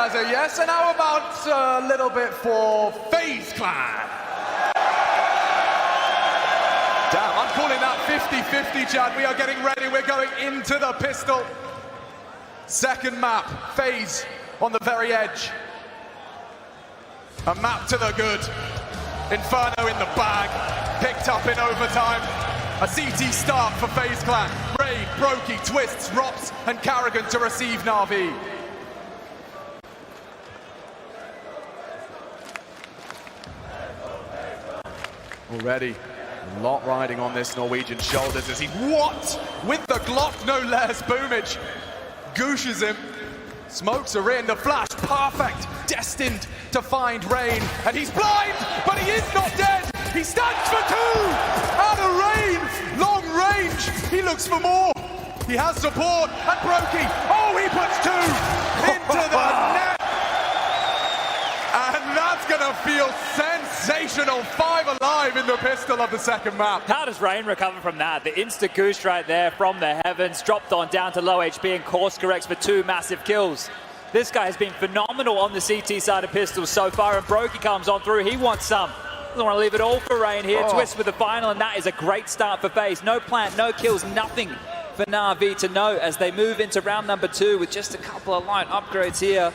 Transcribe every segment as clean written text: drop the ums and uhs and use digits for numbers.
as a yes, and how about a little bit for FaZe Clan? Damn, I'm calling that 50-50, Chad. We are getting ready, we're going into the pistol. Second map, FaZe on the very edge. A map to the good. Inferno in the bag, picked up in overtime. A CT start for FaZe Clan. Raid, Brokey, Twists, Rops, and Carrigan to receive Na'Vi. Already, a lot riding on this Norwegian shoulders as he, what? With the Glock, no less. Boomage gooshes him. Smokes are in, the flash, perfect. Destined to find Rain, and he's blind, but he is not dead. He stands for two. Out of Rain, long range. He looks for more. He has support, and Brokey, oh, he puts two into the net. And that's gonna feel sensational. 5 alive in the pistol of the second map. How does Rain recover from that? The insta goose right there from the heavens, dropped on down to low HP and course corrects for 2 massive kills. This guy has been phenomenal on the CT side of pistols so far, and Brokey comes on through. He wants some. Doesn't want to leave it all for Rain here. Twist with the final, and that is a great start for FaZe. No plant, no kills, nothing for Na'Vi to note as they move into round number 2 with just a couple of light upgrades here.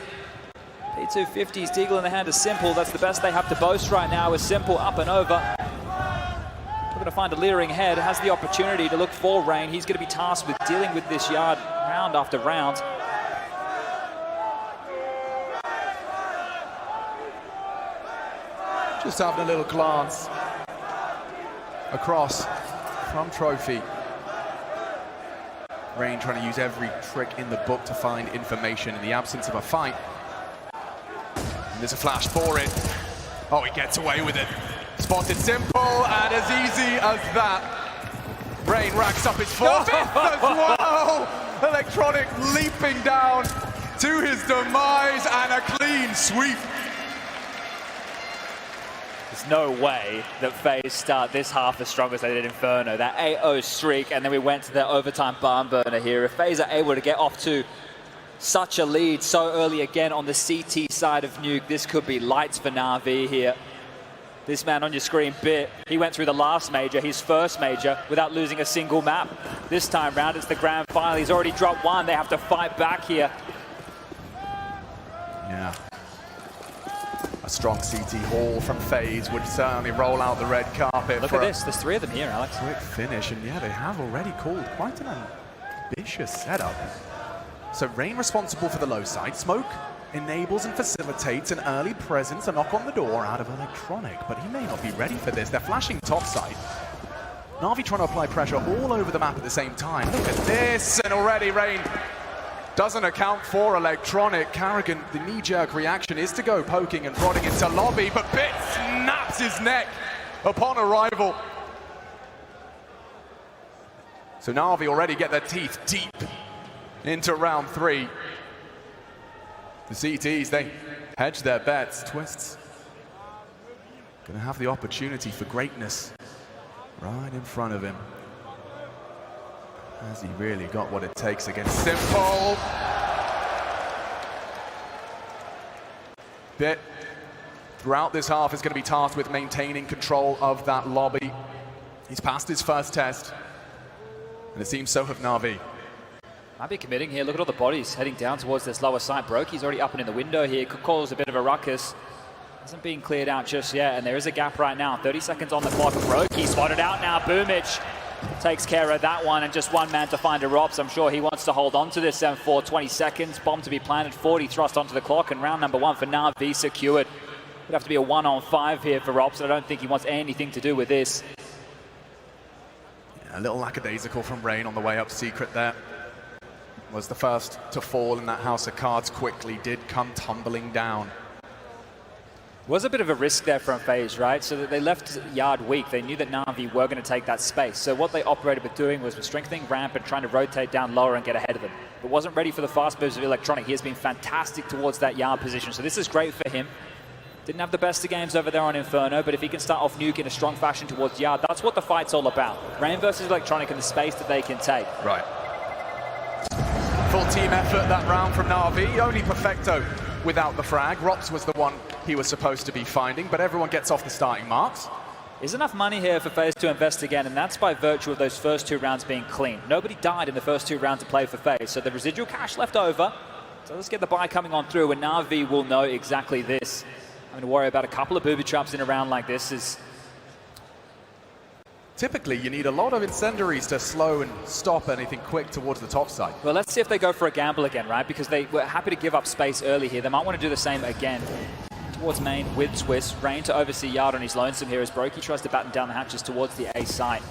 P250's Deagle in the hand is Simple. That's the best they have to boast right now, is Simple up and over. We're going to find a leering head, has the opportunity to look for Rain. He's going to be tasked with dealing with this yard round after round. Just having a little glance across from Trophy. Rain trying to use every trick in the book to find information in the absence of a fight. And there's a flash for it. Oh, he gets away with it. Spotted Simple, and as easy as that, Rain racks up his 4th as well. Electronic leaping down to his demise, and a clean sweep. There's no way that FaZe start this half as strong as they did Inferno. That 8-0 streak, and then we went to the overtime barn burner here. If FaZe are able to get off to such a lead so early again on the CT side of Nuke, this could be lights for Na'Vi here. This man on your screen, Bit, he went through the last major, his first major, without losing a single map. This time round, it's the grand final. He's already dropped 1. They have to fight back here. Yeah. A strong CT haul from FaZe would certainly roll out the red carpet. Look at this, there's 3 of them here, Alex. Quick finish, and yeah, they have already called quite an ambitious setup. So Rain responsible for the low side. Smoke enables and facilitates an early presence, a knock on the door out of Electronic, but he may not be ready for this. They're flashing top side. Na'Vi trying to apply pressure all over the map at the same time. Look at this, and already Rain doesn't account for Electronic. Carrigan, the knee-jerk reaction is to go poking and prodding into lobby, but Bit snaps his neck upon arrival. So Na'Vi already get their teeth deep into round 3. The CTs, they hedge their bets. Twists gonna have the opportunity for greatness right in front of him. Has he really got what it takes against Simple? Bit throughout this half is going to be tasked with maintaining control of that lobby. He's passed his first test, and it seems so have Na'Vi. Might be committing here. Look at all the bodies heading down towards this lower side. Brokey's already up and in the window here. Could cause a bit of a ruckus. Isn't being cleared out just yet, and there is a gap right now. 30 seconds on the clock. Brokey spotted out now. Boomage takes care of that one, and just 1 man to find a Rops. I'm sure he wants to hold on to this for 20 seconds. Bomb to be planted, 40 thrust onto the clock, and round number 1 for Na'Vi secured. Would have to be a 1-on-5 here for Rops, and I don't think he wants anything to do with this. Yeah, a little lackadaisical from Rain on the way up secret there. Was the first to fall in that house of cards quickly, did come tumbling down. Was a bit of a risk there from FaZe, right? So that they left yard weak. They knew that Na'Vi were going to take that space. So what they operated with doing was strengthening ramp and trying to rotate down lower and get ahead of them. But wasn't ready for the fast moves of Electronic. He has been fantastic towards that yard position. So this is great for him. Didn't have the best of games over there on Inferno, but if he can start off Nuke in a strong fashion towards yard, that's what the fight's all about. Rain versus Electronic and the space that they can take. Right. Full team effort that round from Na'Vi. Only Perfecto without the frag. Rops was the one he was supposed to be finding, but everyone gets off the starting marks. There's enough money here for FaZe to invest again, and that's by virtue of those first 2 rounds being clean. Nobody died in the first 2 rounds of play for FaZe, so the residual cash left over. So let's get the buy coming on through, and Na'Vi will know exactly this. Having to worry about a couple of booby traps in a round like this is... Typically, you need a lot of incendiaries to slow and stop anything quick towards the top side. Well, let's see if they go for a gamble again, right? Because they were happy to give up space early here. They might want to do the same again. Towards main with Twist. Rain to oversee Yard on his lonesome here as Brokey tries to batten down the hatches towards the A site.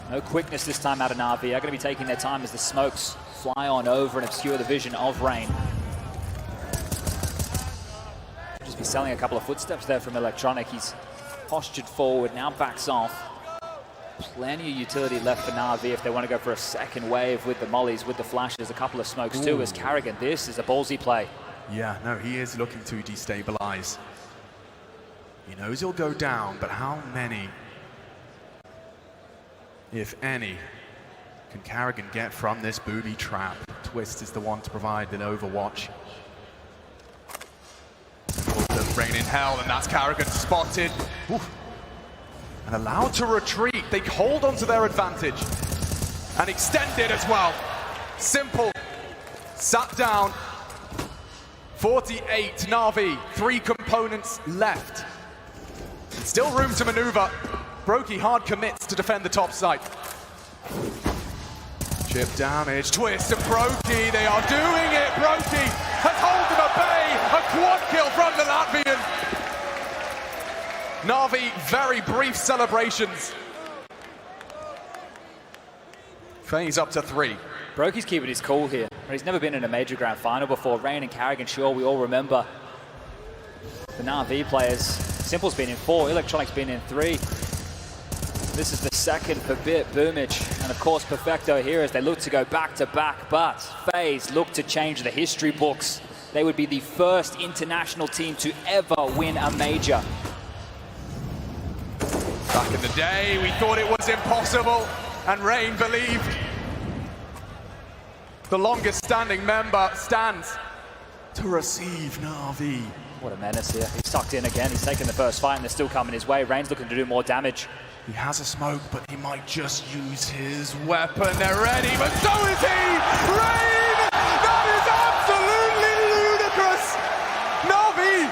No quickness this time out of Na'Vi. They're going to be taking their time as the smokes fly on over and obscure the vision of Rain. Just be selling a couple of footsteps there from Electronic. He's postured forward, now backs off. Plenty of utility left for Na'Vi if they want to go for a second wave with the mollies, with the flashes, a couple of smokes too as Carrigan. This is a ballsy play. Yeah, no, he is looking to destabilize. He knows he'll go down, but how many, if any, can Carrigan get from this booby trap? Twist is the one to provide the overwatch. Rain in hell, and that's Carrigan spotted. Oof. And allowed to retreat. They hold on to their advantage. And extend it as well. Simple. Sat down. 48 Na'Vi. 3 components left. Still room to maneuver. Brokey hard commits to defend the top side. Chip damage. Twist and Brokey. They are doing it. Brokey has hold them at bay. A quad kill from the Latvian. Na'Vi, very brief celebrations. FaZe up to 3. Brokey's keeping his cool here. He's never been in a major grand final before. Rain and Carrigan, sure, we all remember. The Na'Vi players, Simple's been in 4, Electronic's been in 3. This is the second for Bit, Boomage, and of course Perfecto here as they look to go back to back, but FaZe look to change the history books. They would be the first international team to ever win a major. Back in the day, we thought it was impossible, and Rain believed. The longest standing member stands to receive Na'Vi. What a menace here. He's tucked in again. He's taken the first fight, and they're still coming his way. Rain's looking to do more damage. He has a smoke, but he might just use his weapon. They're ready, but so is he! Rain! That is absolutely ludicrous! Na'Vi!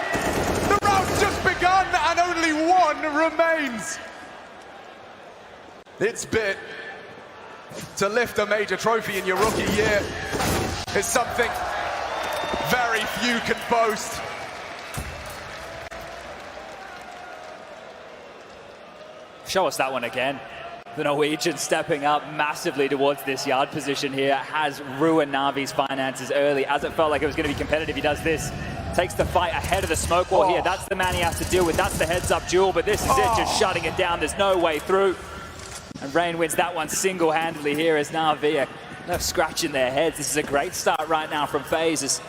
The round's just begun, and only 1 remains. It's Bit. To lift a major trophy in your rookie year is something very few can boast. Show us that one again. The Norwegian stepping up massively towards this yard position here has ruined Na'Vi's finances early, as it felt like it was going to be competitive. He does this, takes the fight ahead of the smoke wall here. That's the man he has to deal with. That's the heads-up duel, but this is it, just shutting it down. There's no way through. And Rain wins that one single-handedly here as Na'Vi are left scratching their heads. This is a great start right now from FaZe as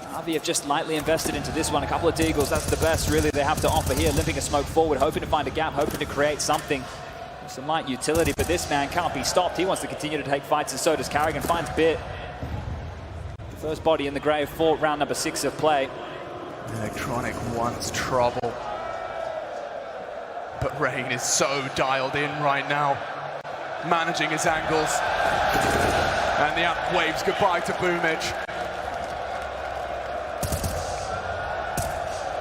Na'Vi have just lightly invested into this one. A couple of deagles, that's the best really they have to offer here. Limping a smoke forward, hoping to find a gap, hoping to create something. Some light utility, but this man can't be stopped. He wants to continue to take fights, and so does Carrigan. Finds Bit. The first body in the grave for round number 6 of play. Electronic wants trouble. But Rain is so dialed in right now. Managing his angles. And the amp waves goodbye to Boomage.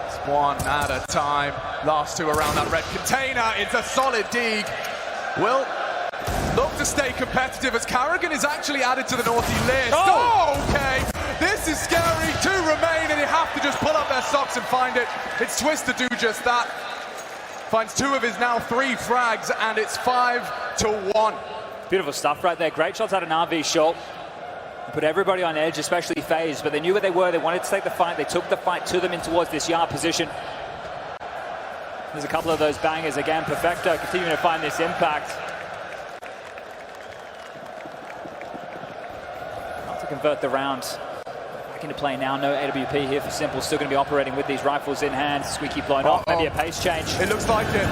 It's 1 at a time. Last 2 around that red container. It's a solid dig. Will look to stay competitive as Carrigan is actually added to the naughty list. Oh, okay. This is scary. 2 remain and they have to just pull up their socks and find it. It's Twist to do just that. Finds 2 of his now 3 frags, and it's 5-1. Beautiful stuff right there. Great shots out of Na'Vi short. Put everybody on edge, especially FaZe, but they knew where they were. They wanted to take the fight. They took the fight to them in towards this yard position. There's a couple of those bangers again. Perfecto continuing to find this impact. Not to convert the round. Back into play now. No AWP here for Simple. Still going to be operating with these rifles in hand. Squeaky blown off. Maybe a pace change. It looks like it.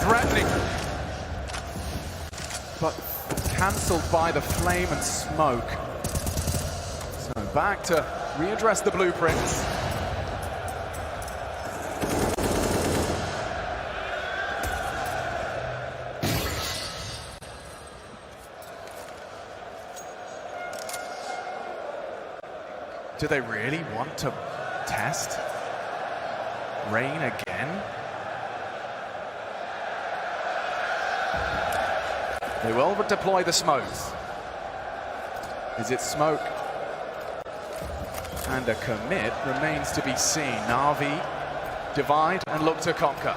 Threatening. But cancelled by the flame and smoke. So back to readdress the blueprints. Do they really want to test Rain again? They will deploy the smokes. Is it smoke and a commit? Remains to be seen. Na'Vi divide and look to conquer.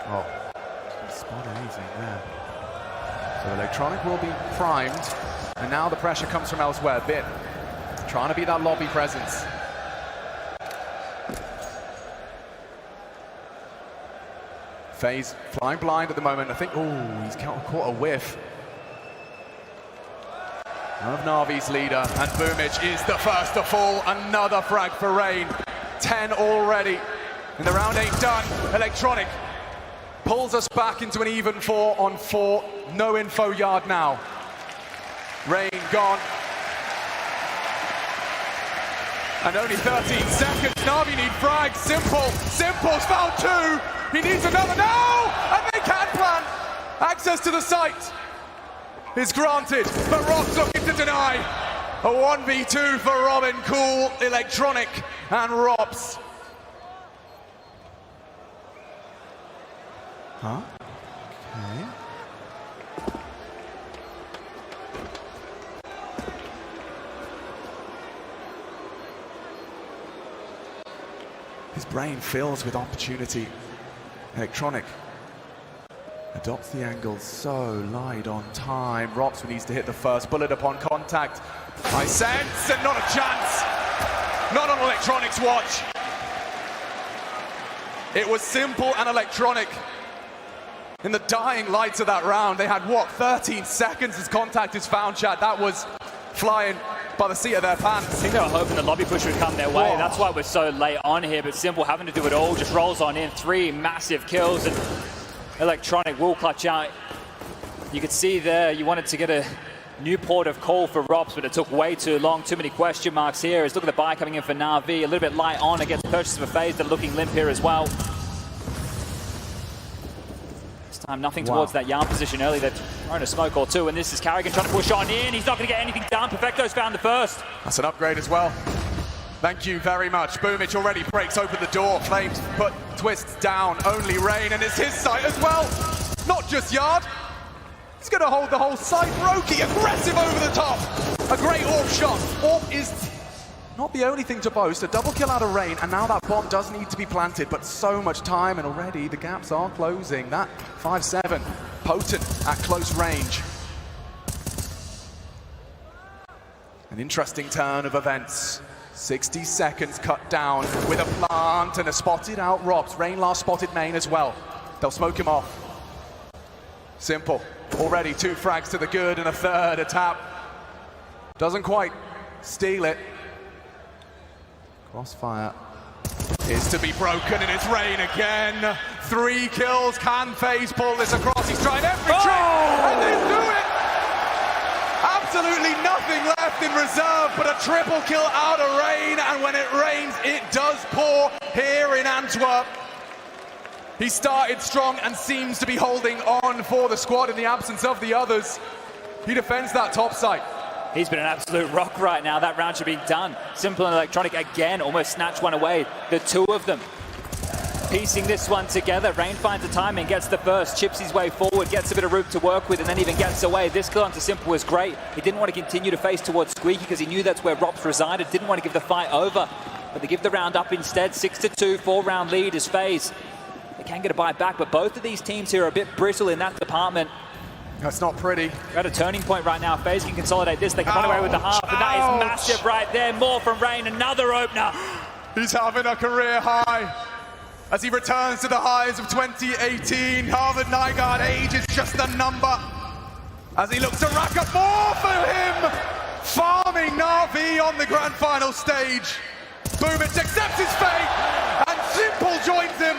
Oh, spot anything there. So Electronic will be primed, and now the pressure comes from elsewhere. Bit trying to be that lobby presence. FaZe flying blind at the moment. I think, oh, he's caught a whiff of Na'Vi's leader, and Boomich is the first to fall. Another frag for Rain. 10 already, and the round ain't done. Electronic pulls us back into an even 4-on-4. No info yard now. Rain gone. And only 13 seconds. Na'Vi need frags. Simple's found 2. He needs another now, and they can plant. Access to the site is granted, but Rob's looking to deny. A 1v2 for Robin Cool, Electronic, and Robs. Huh? Okay. His brain fills with opportunity. Electronic adopts the angle so light on time. Rops needs to hit the first bullet upon contact. I sense, and not a chance. Not on Electronic's watch. It was Simple and Electronic. In the dying lights of that round, they had, what, 13 seconds as contact is found, chat. That was flying by the seat of their pants. I think they were hoping the lobby push would come their way. Whoa. That's why we're so late on here, but Simple having to do it all, just rolls on in. 3 massive kills, and Electronic will clutch out. You could see there, you wanted to get a new port of call for Robs, but it took way too long. Too many question marks here. As look at the buy coming in for Na'Vi. A little bit light on against purchase of FaZe. They're looking limp here as well. Time, nothing towards that Yarn position early. They've thrown a smoke or 2, and this is Carrigan trying to push on in. He's not going to get anything done. Perfecto's found the first. That's an upgrade as well. Thank you very much. Boomich already breaks open the door. Flames put Twists down. Only Rain, and it's his site as well. Not just Yard. He's going to hold the whole site. Roki aggressive over the top. A great AWP shot. AWP is not the only thing to boast. A double kill out of Rain, and now that bomb does need to be planted, but so much time, and already the gaps are closing. That 5-7, potent at close range. An interesting turn of events. 60 seconds cut down with a plant and a spotted out Robs. Rain last spotted main as well. They'll smoke him off. Simple. Already 2 frags to the good and a third. A tap. Doesn't quite steal it. Crossfire is to be broken, and it's Rain again. 3 kills. Can FaZe pull this across? He's tried every trick, and they do it! Absolutely nothing left in reserve but a triple kill out of Rain, and when it rains, it does pour here in Antwerp. He started strong and seems to be holding on for the squad in the absence of the others. He defends that top site. He's been an absolute rock right now. That round should be done. Simple and Electronic again almost snatched one away. The 2 of them piecing this one together. Rain finds the timing, gets the first, chips his way forward, gets a bit of room to work with, and then even gets away. This kill onto Simple was great. He didn't want to continue to face towards Squeaky because he knew that's where Robs resided. Didn't want to give the fight over, but they give the round up instead. 6-2, 4-round lead is FaZe. They can get a bite back, but both of these teams here are a bit brittle in that department. That's not pretty. We're at a turning point right now. FaZe can consolidate this. They can run away with the half, and that is massive right there. More from Rain, another opener. He's having a career high as he returns to the highs of 2018. Harvard Nygaard, age is just a number as he looks to rack up more for him. Farming Na'Vi on the grand final stage. Boomich accepts his fate, and Simple joins him.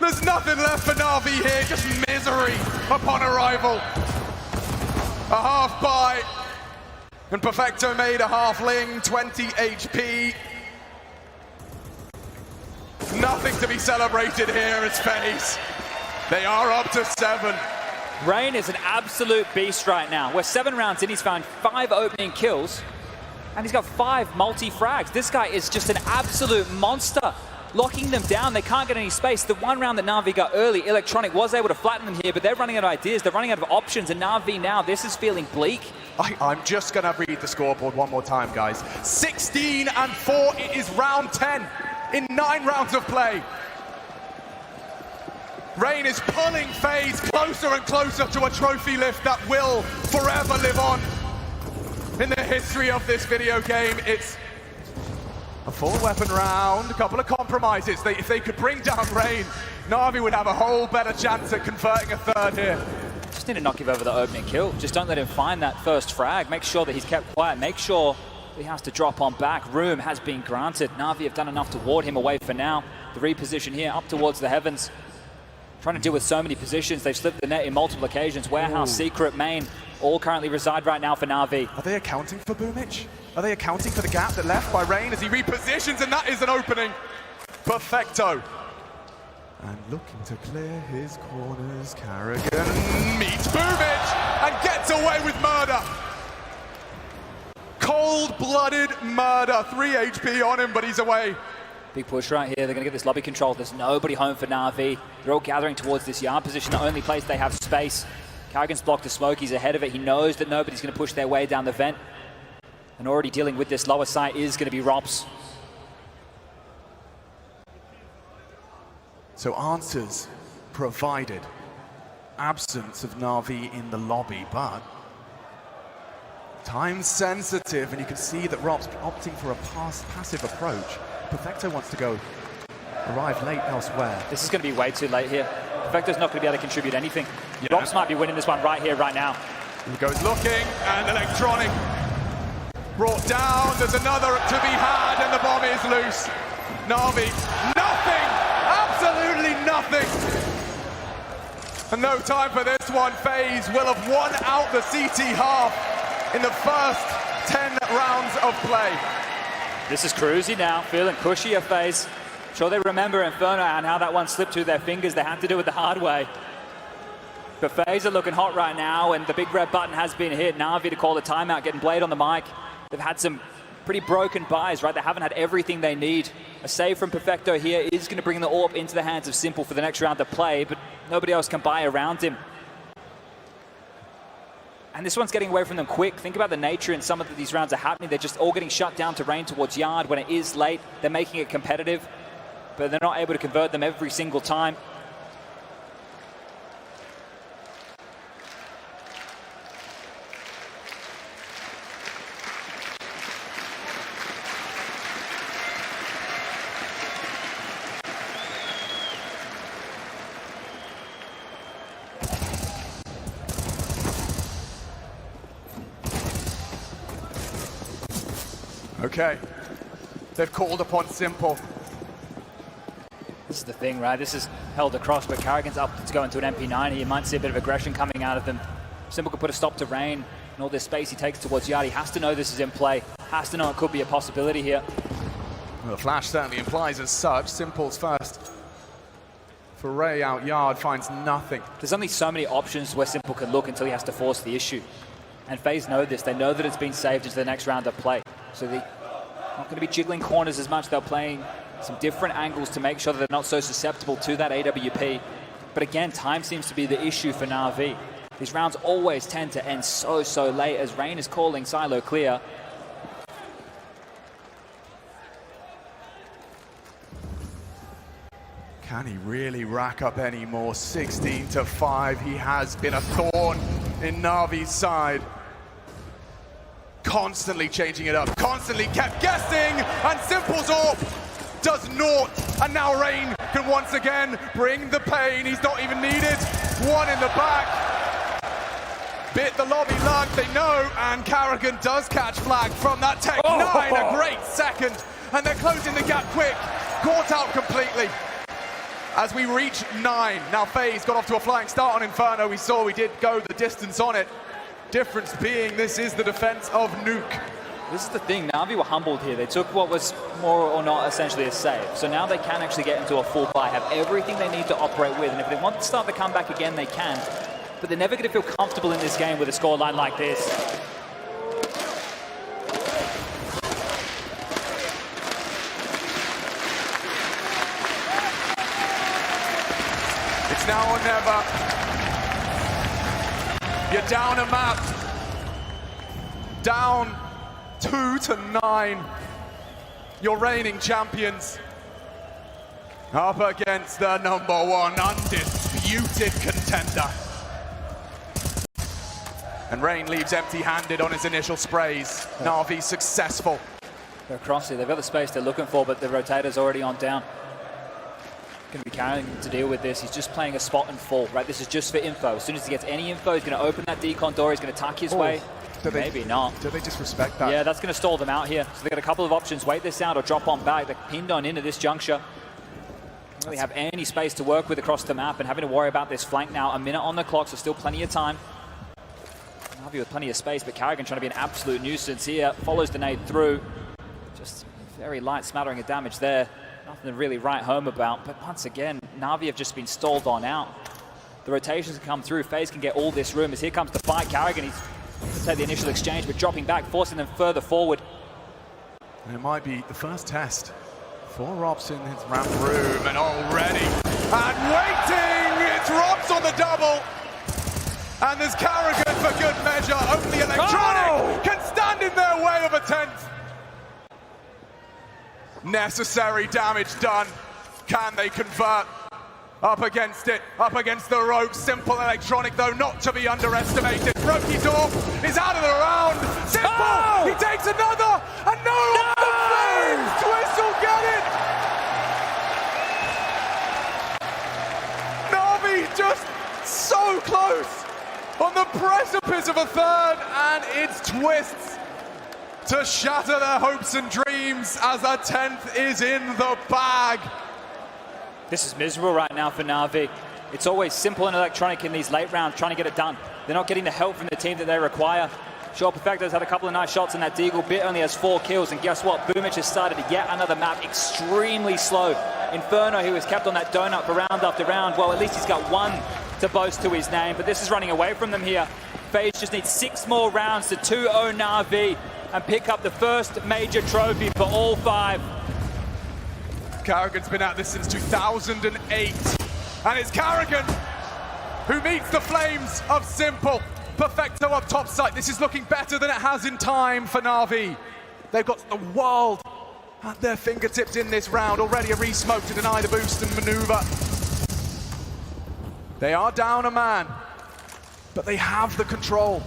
The There's nothing left for Na'Vi here, just misery upon arrival. A half buy, and Perfecto made a halfling, 20 HP. Nothing to be celebrated here as FaZe. They are up to 7. Rain is an absolute beast right now. We're 7 rounds in, he's found 5 opening kills, and he's got 5 multi-frags. This guy is just an absolute monster. Locking them down, they can't get any space. The one round that Na'Vi got early, Electronic was able to flatten them here, but they're running out of ideas, they're running out of options, and Na'Vi now, this is feeling bleak. I'm just gonna read the scoreboard one more time, guys. 16-4, it is round 10 in 9 rounds of play. Rain is pulling FaZe closer and closer to a trophy lift that will forever live on in the history of this video game. It's a full weapon round, a couple of compromises. If they could bring down Rain, Na'Vi would have a whole better chance at converting a third here. Just need to knock him over the opening kill. Just don't let him find that first frag. Make sure that he's kept quiet. Make sure he has to drop on back. Room has been granted. Na'Vi have done enough to ward him away for now. The reposition here up towards the heavens. Trying to deal with so many positions. They've slipped the net in multiple occasions. Warehouse, Secret, Main, all currently reside right now for Na'Vi. Are they accounting for Boomich? Are they accounting for the gap that left by Rain as he repositions, and that is an opening? Perfecto. And looking to clear his corners, Carrigan meets Boomich and gets away with murder. Cold-blooded murder. 3 HP on him, but he's away. Big push right here. They're going to get this lobby control. There's nobody home for Na'Vi. They're all gathering towards this yard position, the only place they have space. Carrigan's blocked the smoke. He's ahead of it. He knows that nobody's going to push their way down the vent. And already dealing with this lower site is going to be Rops. So answers provided. Absence of Na'Vi in the lobby, but time sensitive, and you can see that Rob's opting for a passive approach. Perfecto wants to go arrive late elsewhere. This is going to be way too late here. Perfecto's not going to be able to contribute anything. Yeah. Rops might be winning this one right here, right now. He goes looking, and Electronic brought down. There's another to be had, and the bomb is loose. Na'Vi, nothing! Absolutely nothing! And no time for this one. FaZe will have won out the CT half in the first 10 rounds of play. This is cruisy now, feeling cushy at FaZe. Sure they remember Inferno and how that one slipped through their fingers. They had to do it the hard way. But FaZe are looking hot right now, and the big red button has been hit. Na'Vi to call the timeout, getting Blade on the mic. They've had some pretty broken buys, right? They haven't had everything they need. A save from Perfecto here is going to bring the AWP into the hands of Simple for the next round of play, but nobody else can buy around him. And this one's getting away from them quick. Think about the nature in some of these rounds are happening. They're just all getting shut down to Rain towards yard. When it is late, they're making it competitive, but they're not able to convert them every single time. Okay, they've called upon Simple. This is the thing, right? This is held across, but Carrigan's up to go into an MP90. You might see a bit of aggression coming out of them. Simple could put a stop to Rain and all this space he takes towards yard. He has to know this is in play. Has to know it could be a possibility here. Well, the flash certainly implies as such. Simple's first foray out yard finds nothing. There's only so many options where Simple can look until he has to force the issue. And FaZe know this. They know that it's been saved into the next round of play. So they're not going to be jiggling corners as much. They're playing some different angles to make sure that they're not so susceptible to that AWP. But again, time seems to be the issue for Na'Vi. These rounds always tend to end so late as Rain is calling silo clear. Can he really rack up any more? 16-5. He has been a thorn in Na'Vi's side. Constantly changing it up, constantly kept guessing, and Simple's AWP does naught. And now Rain can once again bring the pain. He's not even needed. One in the back. Bit the lobby lug, they know, and Carrigan does catch flag from that Tech 9. A great second, and they're closing the gap quick. Caught out completely. as we reach 9. Now FaZe got off to a flying start on Inferno. We saw we did go the distance on it. Difference being this is the defense of Nuke. This is the thing, Na'Vi were humbled here. They took what was more or not essentially a save. So now they can actually get into a full buy, have everything they need to operate with. And if they want to start the comeback again, they can. But they're never going to feel comfortable in this game with a scoreline like this. It's now or never. You're down a map. Down 2 to 9. You're reigning champions. Up against the #1 undisputed contender. And Rain leaves empty-handed on his initial sprays. Na'Vi successful. They're across here. They've got the space they're looking for, but the rotator's already on down. Going to be carrying him to deal with this. He's just playing a spot and fall, right? This is just for info. As soon as he gets any info, he's going to open that decon door. He's going to tuck his way. Maybe not. Do they just respect that? Yeah, that's going to stall them out here. So they've got a couple of options. Wait this out or drop on back. They're pinned on into this juncture. Don't really have any space to work with across the map, and having to worry about this flank now. A minute on the clock, so still plenty of time. Na'Vi with plenty of space, but Carrigan trying to be an absolute nuisance here. Follows the nade through. Just very light smattering of damage there. Nothing to really write home about, but once again, Na'Vi have just been stalled on out. The rotations can come through. FaZe can get all this room as here comes the fight. Carrigan, he's going to take the initial exchange, but dropping back, forcing them further forward. And it might be the first test for Robs in his ramp room, and already, and waiting, it's Robs on the double. And there's Carrigan for good measure. Only Electronic can stand in their way of a 10th. Necessary damage done. Can they convert? Up against it, up against the ropes. Simple Electronic, though, not to be underestimated. Roki's off, is out of the round. Simple, he takes another, and no! The Flames! Twist will get it! Na'Vi just so close on the precipice of a third, and it's Twists to shatter their hopes and dreams as a 10th is in the bag. This is miserable right now for Na'Vi. It's always Simple and Electronic in these late rounds trying to get it done. They're not getting the help from the team that they require. Sure, Perfecto's had a couple of nice shots in that Deagle. Bit only has 4 kills, and guess what? Boomich has started yet another map extremely slow. Inferno, who has kept on that donut for round after round, well, at least he's got 1 to boast to his name, but this is running away from them here. FaZe just needs 6 more rounds to 2-0 Na'Vi and pick up the first major trophy for all 5. Carrigan's been at this since 2008, and it's Carrigan who meets the flames of Simple. Perfecto up top side. This is looking better than it has in time for Na'Vi. They've got the world at their fingertips in this round. Already a re-smoke to deny the boost and maneuver. They are down a man, but they have the control.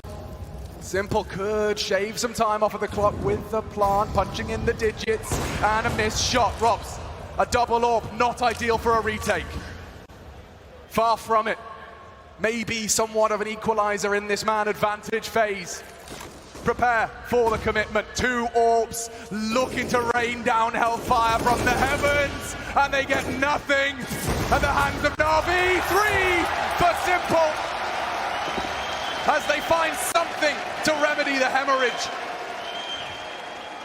Simple could shave some time off of the clock with the plant, punching in the digits, and a missed shot. Robs, a double orb, not ideal for a retake. Far from it. Maybe somewhat of an equalizer in this man advantage phase. Prepare for the commitment. 2 orbs looking to rain down hellfire from the heavens, and they get nothing at the hands of Na'Vi. 3 for Simple, as they find something to remedy the hemorrhage.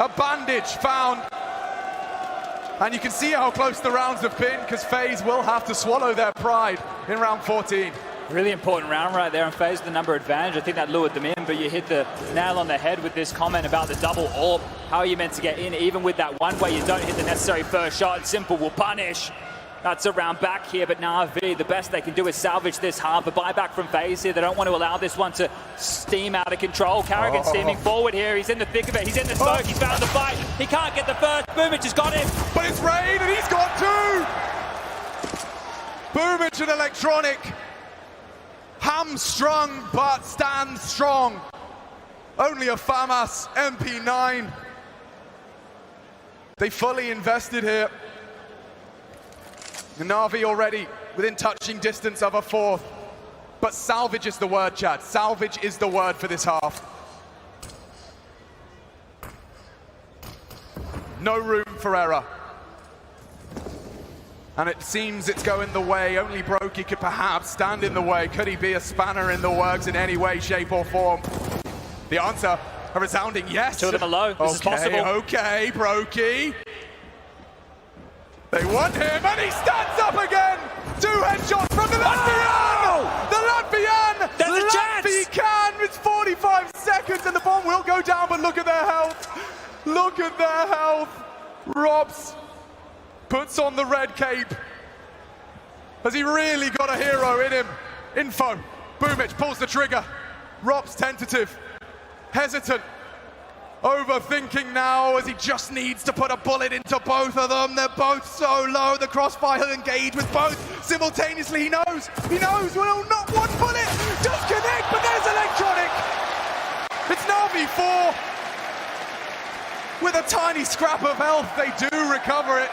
A bandage found. And you can see how close the rounds have been, because FaZe will have to swallow their pride in round 14. Really important round right there, and FaZe the number advantage. I think that lured them in, but you hit the nail on the head with this comment about the double orb. How are you meant to get in, even with that one way you don't hit the necessary first shot, and Simple will punish. That's a round back here, but Na'Vi, the best they can do is salvage this half. A buyback from FaZe here. They don't want to allow this one to steam out of control. Carrigan steaming forward here. He's in the thick of it. He's in the smoke. He's found the fight. He can't get the first. Boomich has got him. But it's Rain, and he's got 2! Boomich and Electronic. Hamstrung, but stands strong. Only a FAMAS MP9. They fully invested here. Na'Vi already within touching distance of a 4th. But salvage is the word, Chad. Salvage is the word for this half. No room for error. And it seems it's going the way only Brokey could perhaps stand in the way. Could he be a spanner in the works in any way, shape or form? The answer, a resounding yes. Two of them are low. This is possible. Okay, Brokey. They want him, and he stands up again! 2 headshots from the Latvian! The Latvian! There's a chance! Latvia can! It's 45 seconds and the bomb will go down, but look at their health! Look at their health! Robs puts on the red cape. Has he really got a hero in him? Info. Boomich pulls the trigger. Robs tentative. Hesitant. Overthinking now as he just needs to put a bullet into both of them. They're both so low. The crossfire engage with both simultaneously. He knows. Well, not one bullet. Just connect, but there's electronic. It's now V4. With a tiny scrap of health, they do recover it.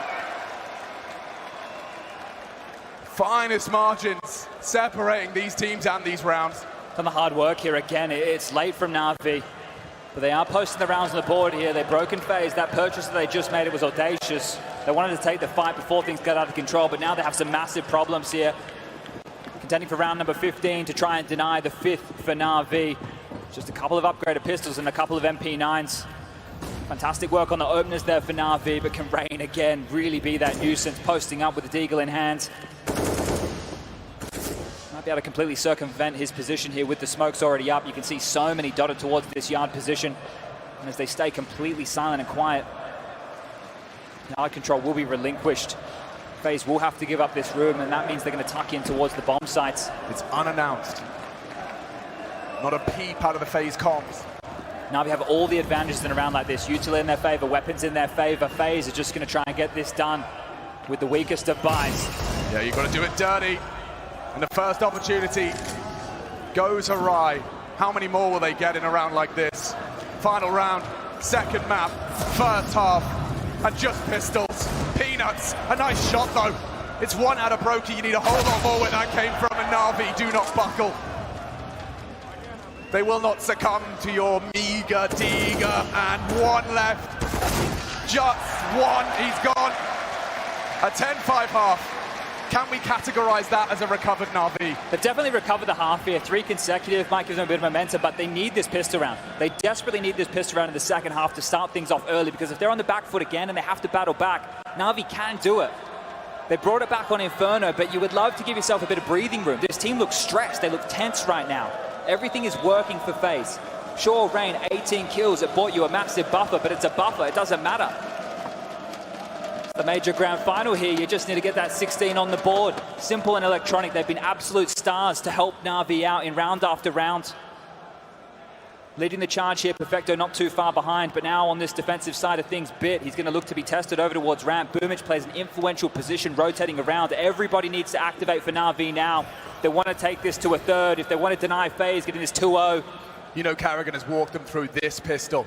Finest margins separating these teams and these rounds. Done the hard work here again. It's late from Na'Vi. But they are posting the rounds on the board here. They've broken FaZe. That purchase that they just made, it was audacious. They wanted to take the fight before things got out of control, but now they have some massive problems here. Contending for round number 15 to try and deny the 5th for Na'Vi. Just a couple of upgraded pistols and a couple of MP9s. Fantastic work on the openers there for Na'Vi, but can Rain again really be that nuisance, posting up with the Deagle in hand. Might be able to completely circumvent his position here with the smokes already up. You can see so many dotted towards this yard position. And as they stay completely silent and quiet, yard control will be relinquished. FaZe will have to give up this room, and that means they're going to tuck in towards the bomb sites. It's unannounced. Not a peep out of the FaZe comms. Now we have all the advantages in a round like this. Util in their favor, weapons in their favor. FaZe are just going to try and get this done with the weakest of binds. Yeah, you've got to do it dirty. And the first opportunity goes awry. How many more will they get in a round like this? Final round, second map, first half, and just pistols. Peanuts, a nice shot though. It's one out of Brokey. You need a whole lot more where that came from, and Na'Vi do not buckle. They will not succumb to your meager Deager, and one left. Just one, he's gone. A 10-5 half. Can we categorize that as a recovered Na'Vi? They've definitely recovered the half here. 3 consecutive might give them a bit of momentum, but they need this pistol round. They desperately need this pistol round in the second half to start things off early, because if they're on the back foot again and they have to battle back, Na'Vi can do it. They brought it back on Inferno, but you would love to give yourself a bit of breathing room. This team looks stressed. They look tense right now. Everything is working for FaZe. Sure, Rain, 18 kills. It bought you a massive buffer, but it's a buffer. It doesn't matter. The major grand final here, you just need to get that 16 on the board. Simple and electronic. They've been absolute stars to help Na'Vi out in round after round. Leading the charge here, Perfecto not too far behind, but now on this defensive side of things, Bit, he's going to look to be tested over towards ramp. Boomich plays an influential position, rotating around. Everybody needs to activate for Na'Vi now. They want to take this to a third. If they want to deny FaZe, getting this 2-0. You know Carrigan has walked them through this pistol.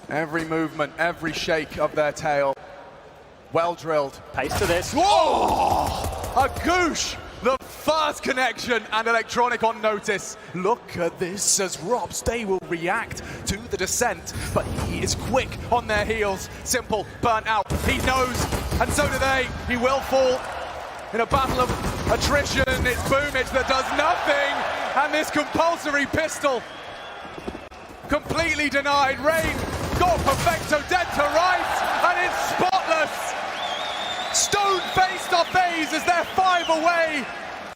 Every movement, every shake of their tail. Well drilled. Pace to this. Whoa! A goosh! The first connection, and electronic on notice. Look at this as Robs, they will react to the descent, but he is quick on their heels. Simple, burnt out, he knows, and so do they. He will fall in a battle of attrition. It's Boomich that does nothing, and this compulsory pistol completely denied. Rain got Perfecto dead to rights, and it's spotless. Stone-faced off FaZe as they're 5 away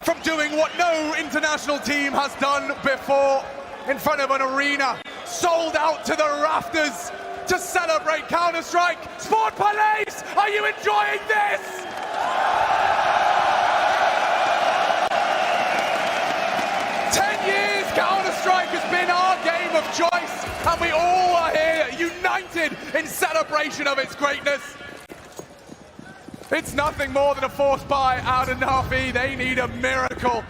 from doing what no international team has done before in front of an arena sold out to the rafters to celebrate Counter-Strike. Sport Palais, are you enjoying this? 10 years Counter-Strike has been our game of choice, and we all are here united in celebration of its greatness. It's nothing more than a forced buy out of Na'Vi. They need a miracle.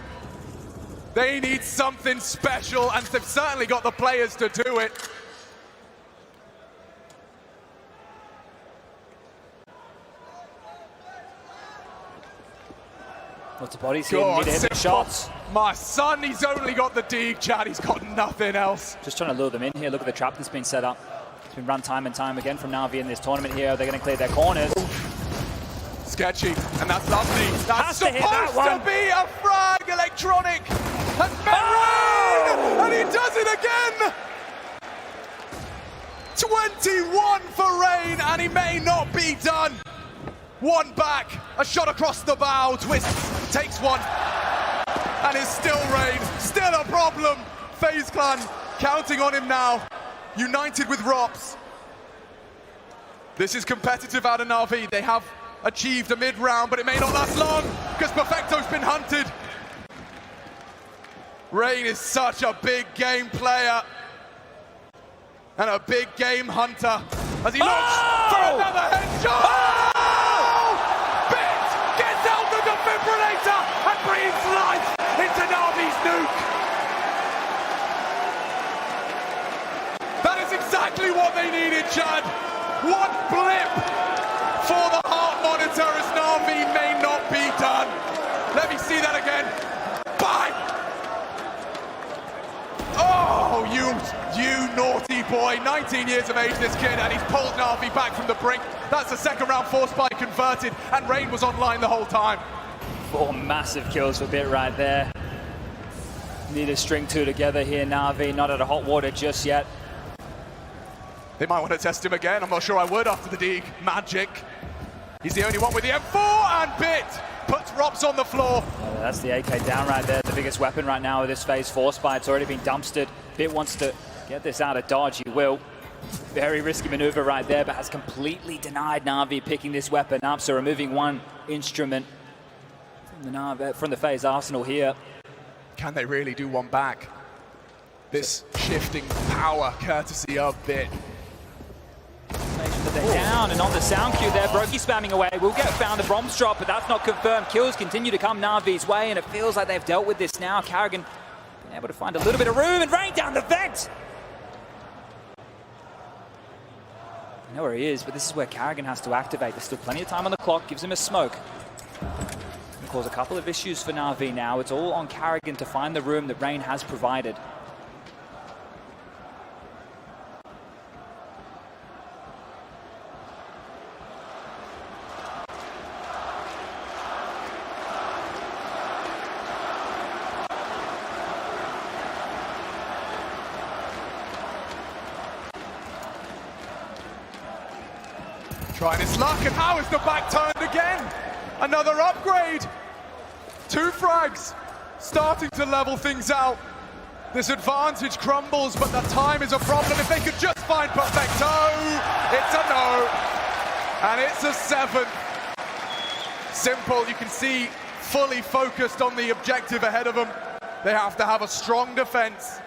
They need something special, and they've certainly got the players to do it. Lots of bodies here, need to hit the shots. My son, he's only got the Deeg, Chad. He's got nothing else. Just trying to lure them in here. Look at the trap that's been set up. It's been run time and time again from Na'Vi in this tournament here. They're going to clear their corners. sketchy, and that's lovely. That's Has to hit that supposed to one. be a frag. Electronic has met Rain, and he does it again. 21 for Rain, and he may not be done. One back, a shot across the bow. Twist takes one, and it's still Rain. Still a problem. FaZe Clan counting on him now. United with Rops. This is competitive out of Na'Vi. They have achieved a mid-round, but it may not last long because Perfecto's been hunted. Rain is such a big game player and a big game hunter as he looks for another headshot. Bit gets out the defibrillator and breathes life into Na'Vi's Nuke. That is exactly what they needed, Chad. One blip for the heart monitor as Na'Vi may not be done. Let me see that again. Bang! Oh, you naughty boy. 19 years of age, this kid, and he's pulled Na'Vi back from the brink. That's the second round force spike converted, and Rain was online the whole time. 4 massive kills for Bit right there. Need to string 2 together here, Na'Vi. Not out of hot water just yet. They might want to test him again. I'm not sure I would after the Deeg magic. He's the only one with the M4, and Bit puts Rops on the floor. Oh, that's the AK down right there. The biggest weapon right now with this phase force spike. It's already been dumpstered. Bit wants to get this out of dodge. He will. Very risky maneuver right there, but has completely denied Na'Vi picking this weapon up. So removing one instrument from the FaZe arsenal here. Can they really do one back? This shifting power courtesy of Bit. But they're down, and on the sound cue there, Brokey spamming away. Will get found, the bombs drop, but that's not confirmed. Kills continue to come Na'Vi's way, and it feels like they've dealt with this now. Carrigan been able to find a little bit of room, and Rain down the vent! I know where he is, but this is where Carrigan has to activate. There's still plenty of time on the clock, gives him a smoke. Can cause a couple of issues for Na'Vi now. It's all on Carrigan to find the room that Rain has provided. Trying his luck, and how is the back turned again? Another upgrade. 2 frags, starting to level things out. This advantage crumbles, but the time is a problem. If they could just find Perfecto, it's a no. And it's a 7. Simple, you can see, fully focused on the objective ahead of them. They have to have a strong defense.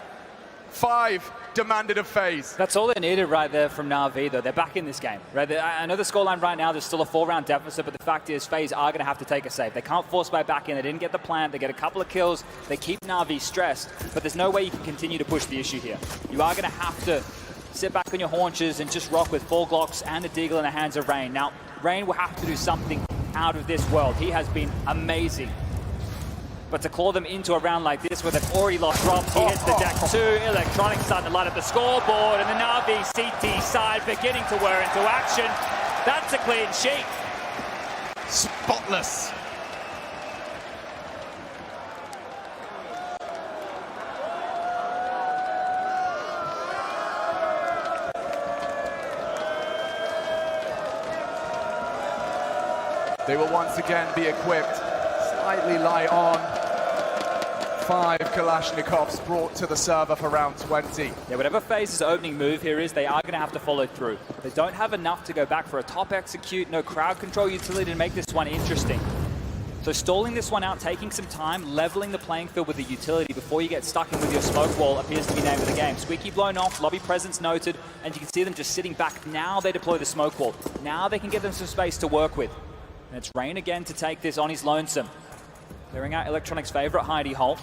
5 demanded of FaZe. That's all they needed right there from Na'Vi, though. They're back in this game. Right? I know the scoreline right now, there's still a 4-round deficit, but the fact is FaZe are going to have to take a save. They can't force by back in. They didn't get the plant. They get a couple of kills. They keep Na'Vi stressed, but there's no way you can continue to push the issue here. You are going to have to sit back on your haunches and just rock with 4 Glocks and a Deagle in the hands of Rain. Now, Rain will have to do something out of this world. He has been amazing. But to claw them into a round like this where they've already lost Rops, he hits the deck too. Electronic starting to light up the scoreboard, and the Na'Vi CT side beginning to wear into action. That's a clean sheet. Spotless. They will once again be equipped. Slightly light on. 5 Kalashnikovs brought to the server for round 20. Yeah, whatever FaZe's opening move here is, they are going to have to follow through. They don't have enough to go back for a top execute, no crowd control utility to make this one interesting. So stalling this one out, taking some time, leveling the playing field with the utility before you get stuck in with your smoke wall appears to be the name of the game. Squeaky blown off, lobby presence noted, and you can see them just sitting back. Now they deploy the smoke wall. Now they can get them some space to work with. And it's Rain again to take this on his lonesome. Clearing out Electronic's favorite hidey hole.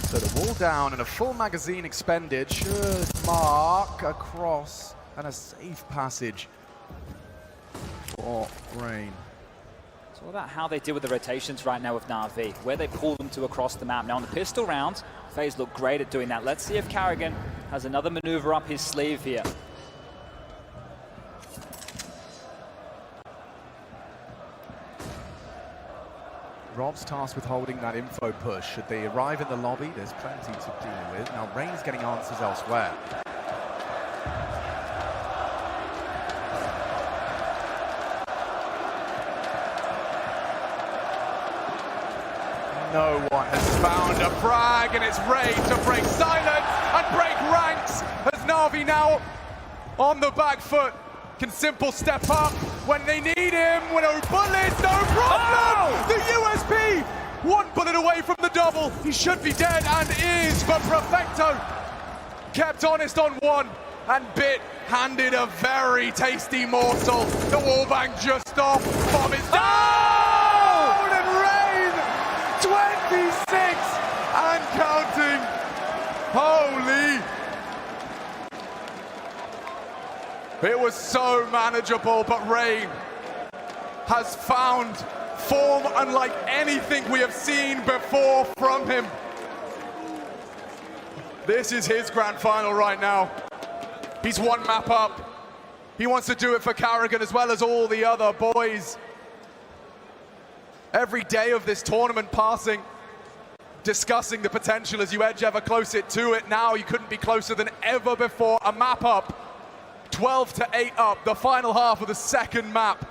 So the wall down and a full magazine expended should mark a cross and a safe passage for Rain. It's all about how they deal with the rotations right now with Na'Vi, where they pull them to across the map. Now on the pistol round, FaZe look great at doing that. Let's see if Carrigan has another maneuver up his sleeve here. Rob's tasked with holding that info push. Should they arrive in the lobby, there's plenty to deal with. Now, Rain's getting answers elsewhere. No one has found a frag, and it's Rain to break silence and break ranks as Na'Vi now on the back foot. Can Simple step up when they need him? No bullets, no problem! Oh! The USP! One bullet away from the double. He should be dead and is, but Perfecto kept honest on one, and Bit handed a very tasty morsel. The wallbang just off. Bomb is down! And Rain, 26 and counting. Holy! It was so manageable, but Rain has found form unlike anything we have seen before from him. This is his grand final right now. He's one map up. He wants to do it for Karrigan as well as all the other boys. Every day of this tournament passing, discussing the potential as you edge ever closer to it. Now you couldn't be closer than ever before. A map up. 12-8 up, the final half of the second map.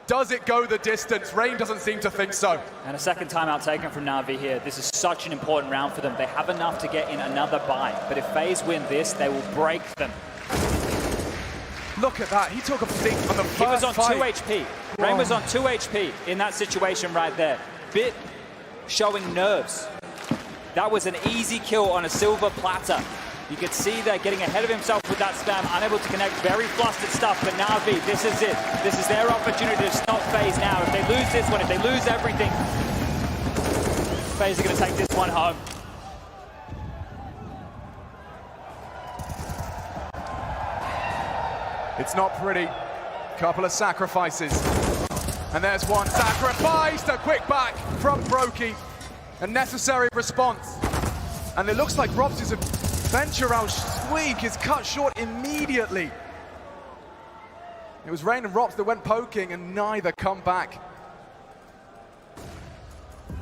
Does it go the distance? Rain doesn't seem to think so. And a second timeout taken from Na'Vi here. This is such an important round for them. They have enough to get in another buy, but if FaZe win this, they will break them. Look at that, he took a peek on the first He was on fight. 2 HP. Rain was on 2 HP in that situation right there. Bit showing nerves. That was an easy kill on a silver platter. You could see there getting ahead of himself with that spam, unable to connect, very flustered stuff, but Na'Vi, this is it. This is their opportunity to stop FaZe now. If they lose this one, if they lose everything, FaZe are going to take this one home. It's not pretty. Couple of sacrifices. And there's one sacrificed. A quick back from Brokey. A necessary response. And it looks like Rob's venture out squeak is cut short immediately. It was Rain and Rops that went poking and neither come back. You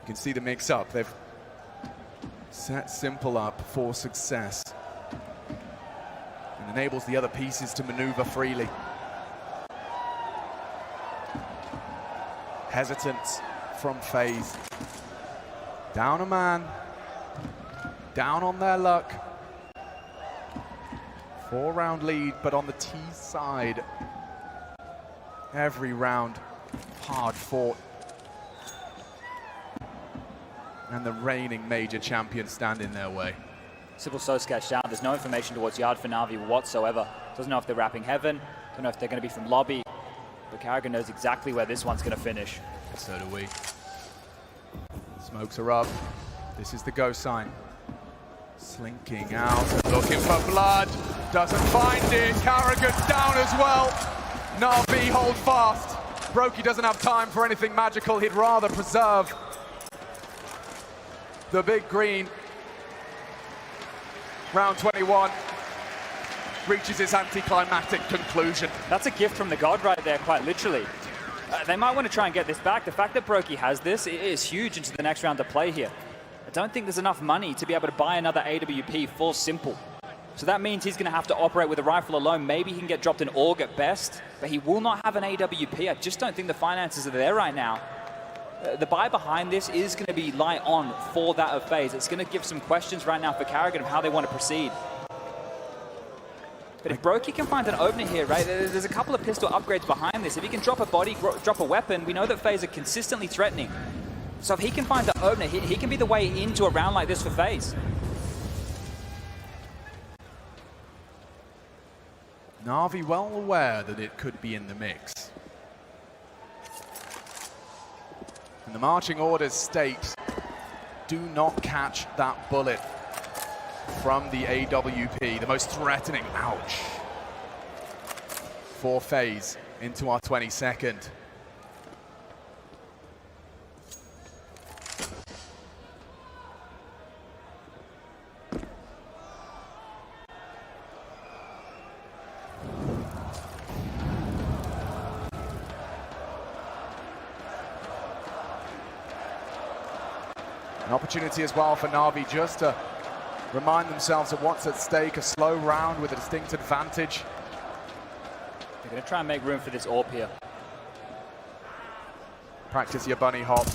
can see the mix up. They've set Simple up for success. And enables the other pieces to maneuver freely. Hesitance from FaZe. Down a man. Down on their luck. 4-round lead, but on the T side. Every round hard fought. And the reigning major champions stand in their way. Simple's so sketched out. There's no information towards Yard for Na'Vi whatsoever. Doesn't know if they're wrapping Heaven. Don't know if they're going to be from lobby. But Karrigan knows exactly where this one's going to finish. So do we. Smokes are up. This is the go sign. Slinking out, looking for blood. Doesn't find it. Karrigan's down as well. Na'Vi hold fast. Brokey doesn't have time for anything magical. He'd rather preserve the big green. Round 21 reaches its anticlimactic conclusion. That's a gift from the god right there, quite literally. They might want to try and get this back. The fact that Brokey has this is huge into the next round to play here. I don't think there's enough money to be able to buy another AWP for Simple. So that means he's going to have to operate with a rifle alone. Maybe he can get dropped an AUG at best, but he will not have an AWP. I just don't think the finances are there right now. The buy behind this is going to be light on for that of FaZe. It's going to give some questions right now for Karrigan of how they want to proceed. But if Brokey can find an opener here, right, there's a couple of pistol upgrades behind this. If he can drop a body, drop a weapon, we know that FaZe are consistently threatening. So if he can find the opener, he can be the way into a round like this for FaZe. Na'Vi well aware that it could be in the mix. And the marching orders state, do not catch that bullet from the AWP, the most threatening, ouch, for FaZe into our 22nd. An opportunity as well for Na'Vi just to remind themselves of what's at stake. A slow round with a distinct advantage. They're going to try and make room for this AWP here. Practice your bunny hop.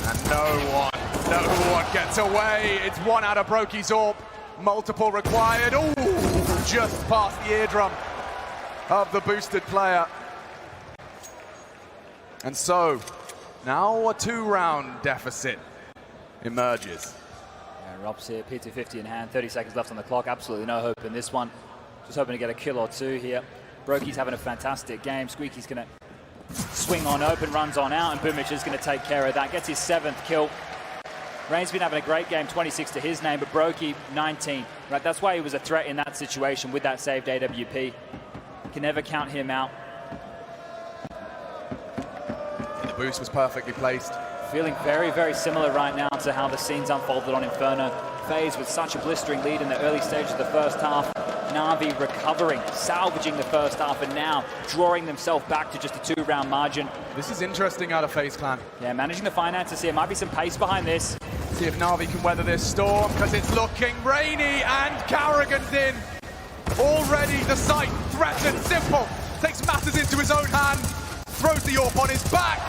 And no one gets away. It's one out of Broky's AWP. Multiple required. Ooh, just past the eardrum of the boosted player. And so, now a 2-round deficit emerges. Yeah, Rob's here, P250 in hand, 30 seconds left on the clock. Absolutely no hope in this one. Just hoping to get a kill or two here. Broky's having a fantastic game. Squeaky's going to swing on open, runs on out, and Boomich is going to take care of that. Gets his 7th kill. Rain's been having a great game, 26 to his name, but Broky, 19. Right, that's why he was a threat in that situation with that saved AWP. You can never count him out. The boost was perfectly placed. Feeling very, very similar right now to how the scenes unfolded on Inferno. FaZe with such a blistering lead in the early stage of the first half. Na'Vi recovering, salvaging the first half, and now drawing themselves back to just a 2-round margin. This is interesting out of FaZe Clan. Yeah, managing the finances here. Might be some pace behind this. See if Na'Vi can weather this storm, because it's looking rainy, and Carrigan's in. Already the site threatened. Simple takes matters into his own hand, throws the AWP on his back,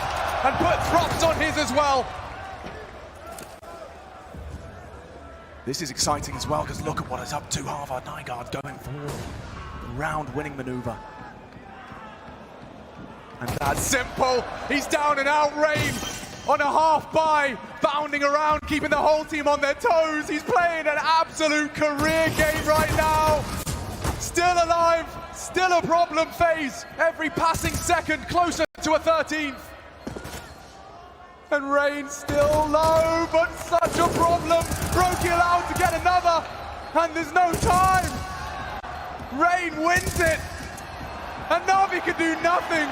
and puts Props on his as well. This is exciting as well, because look at what is up to Harvard Nygaard going for the round-winning maneuver. And that's Simple. He's down and out. Rain on a half-buy, bounding around, keeping the whole team on their toes. He's playing an absolute career game right now. Still alive, still a problem FaZe. Every passing second closer to a 13th. And Rain still low, but such a problem. Broky allowed to get another, and there's no time. Rain wins it, and Na'Vi can do nothing.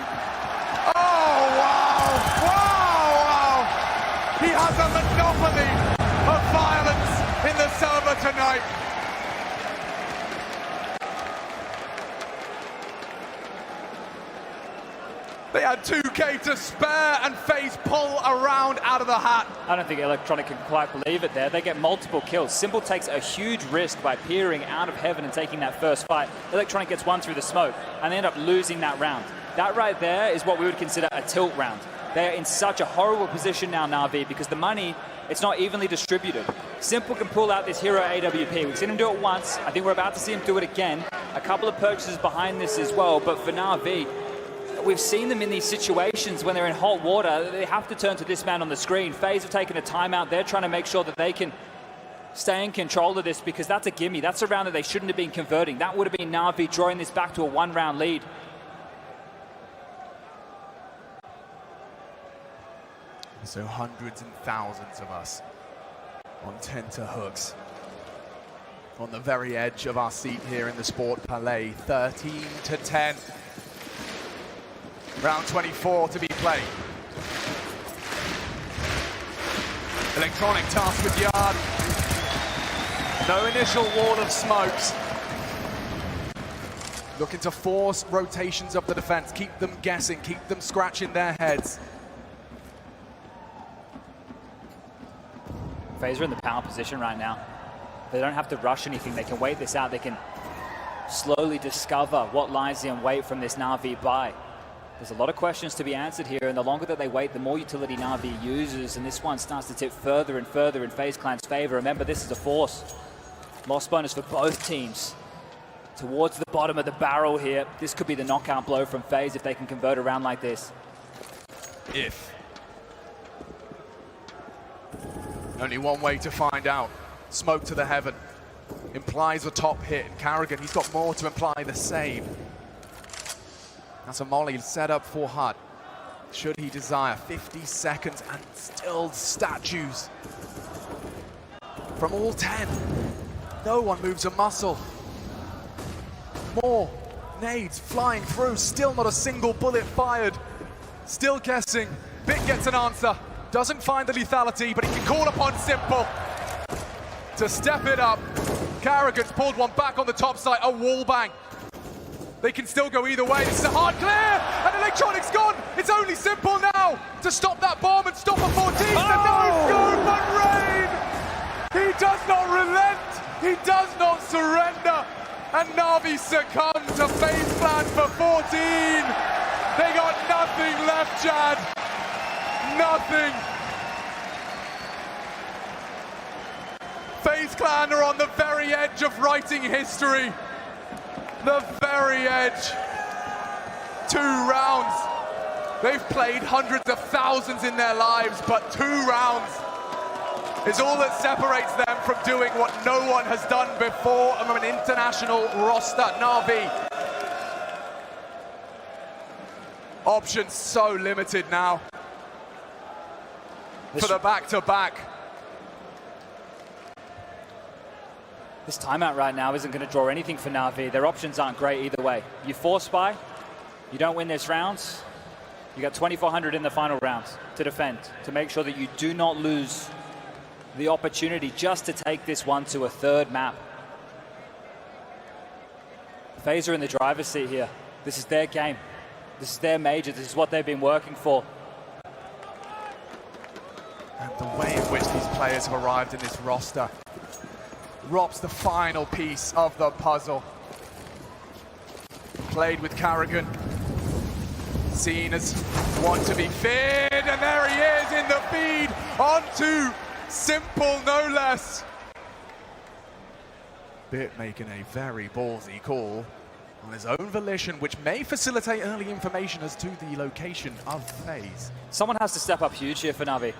Oh, wow, wow, wow. He has a monopoly of violence in the server tonight. They had 2K to spare, and FaZe pull around out of the hat. I don't think Electronic can quite believe it there. They get multiple kills. Simple takes a huge risk by peering out of heaven and taking that first fight. Electronic gets one through the smoke, and they end up losing that round. That right there is what we would consider a tilt round. They're in such a horrible position now, Na'Vi, because the money, it's not evenly distributed. Simple can pull out this hero AWP. We've seen him do it once. I think we're about to see him do it again. A couple of purchases behind this as well, but for Na'Vi, we've seen them in these situations when they're in hot water. They have to turn to this man on the screen. FaZe have taken a timeout. They're trying to make sure that they can stay in control of this, because that's a gimme. That's a round that they shouldn't have been converting. That would have been Na'Vi drawing this back to a 1-round lead. So hundreds and thousands of us on tenterhooks on the very edge of our seat here in the Sport Palais. 13-10. Round 24 to be played. Electronic tasked with yard. No initial wall of smokes. Looking to force rotations of the defense, keep them guessing, keep them scratching their heads. FaZe are in the power position right now. They don't have to rush anything. They can wait this out. They can slowly discover what lies in wait from this Na'Vi buy. There's a lot of questions to be answered here, and the longer that they wait, the more utility Na'Vi uses, and this one starts to tip further and further in FaZe Clan's favor. Remember, this is a force. Loss bonus for both teams. Towards the bottom of the barrel here. This could be the knockout blow from FaZe if they can convert a round like this. If. Only one way to find out. Smoke to the heaven. Implies a top hit. And Carrigan, he's got more to imply the same. That's a molly set up for Hut. Should he desire. 50 seconds and still statues. From all 10. No one moves a muscle. More nades flying through. Still not a single bullet fired. Still guessing. Bit gets an answer. Doesn't find the lethality, but he can call upon Simple to step it up. Carrigan's pulled one back on the top side. A wall bang. They can still go either way. This is a hard clear, and Electronic's gone. It's only Simple now to stop that bomb and stop a 14. The no-scope, but Ray He does not surrender. And Na'Vi succumb to FaZe Clan for 14. They got nothing left, Chad. Nothing. FaZe Clan are on the very edge of writing history. The very edge. 2 rounds. They've played hundreds of thousands in their lives, but 2 rounds is all that separates them from doing what no one has done before on an international roster. Na'Vi. Options so limited now for the back-to-back. This timeout right now isn't going to draw anything for Na'Vi. Their options aren't great either way. You force buy, you don't win this rounds, you got 2,400 in the final rounds to defend, to make sure that you do not lose the opportunity just to take this one to a 3rd map. FaZe are in the driver's seat here. This is their game. This is their major. This is what they've been working for. And the way in which these players have arrived in this roster robs the final piece of the puzzle. Played with Carrigan. Seen as one to be feared, and there he is in the feed. On to Simple, no less. Bit making a very ballsy call on his own volition, which may facilitate early information as to the location of FaZe. Someone has to step up huge here for Na'Vi.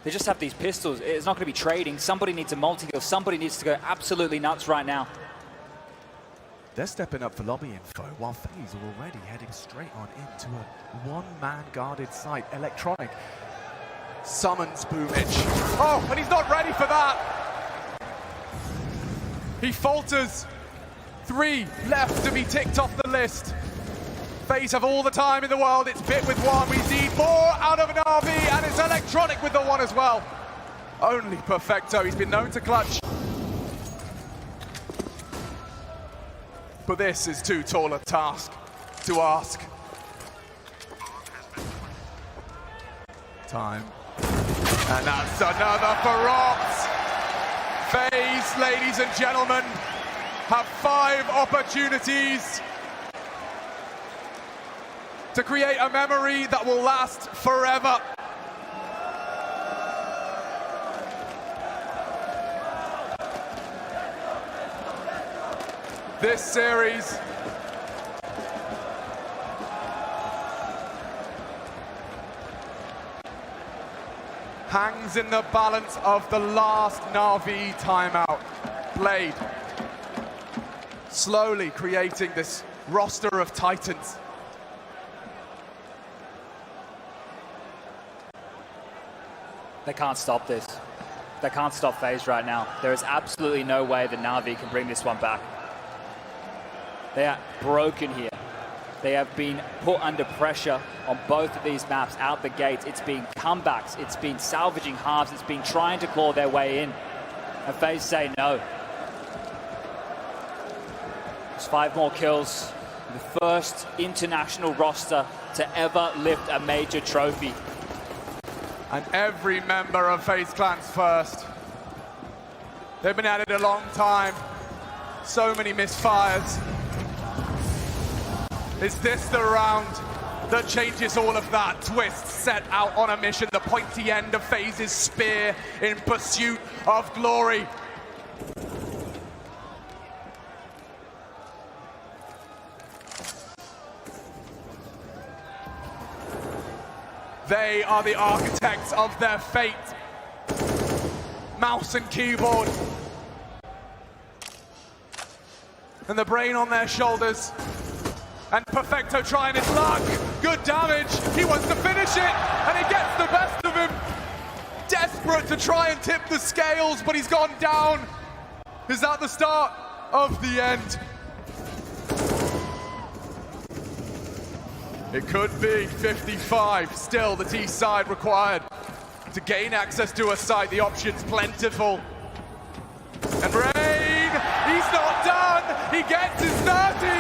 They just have these pistols. It's not going to be trading. Somebody needs a multi-kill. Somebody needs to go absolutely nuts right now. They're stepping up for lobby info, while FaZe are already heading straight on into a 1-man guarded site. Electronic summons Boomich. Oh, and he's not ready for that. He falters. 3 left to be ticked off the list. FaZe have all the time in the world. It's bit with 1. We need more out of an RV, and it's Electronic with the 1 as well. Only Perfecto. He's been known to clutch. But this is too tall a task to ask. Time. And that's another for Ops. FaZe, ladies and gentlemen, have 5 opportunities to create a memory that will last forever. This series hangs in the balance of the last Na'Vi timeout. Blade slowly creating this roster of Titans. They can't stop this. They can't stop FaZe right now. There is absolutely no way that Na'Vi can bring this one back. They are broken here. They have been put under pressure on both of these maps out the gates. It's been comebacks, it's been salvaging halves, it's been trying to claw their way in. And FaZe say no. There's 5 more kills. The first international roster to ever lift a major trophy. And every member of FaZe Clan's first. They've been at it a long time. So many misfires. Is this the round that changes all of that? Twist set out on a mission, the pointy end of FaZe's spear in pursuit of glory. They are the architects of their fate. Mouse and keyboard. And the brain on their shoulders. And Perfecto trying his luck. Good damage. He wants to finish it. And he gets the best of him. Desperate to try and tip the scales, but he's gone down. Is that the start of the end? It could be 55. Still, the T side required to gain access to a site. The options plentiful. And Rain, he's not done. He gets his 30.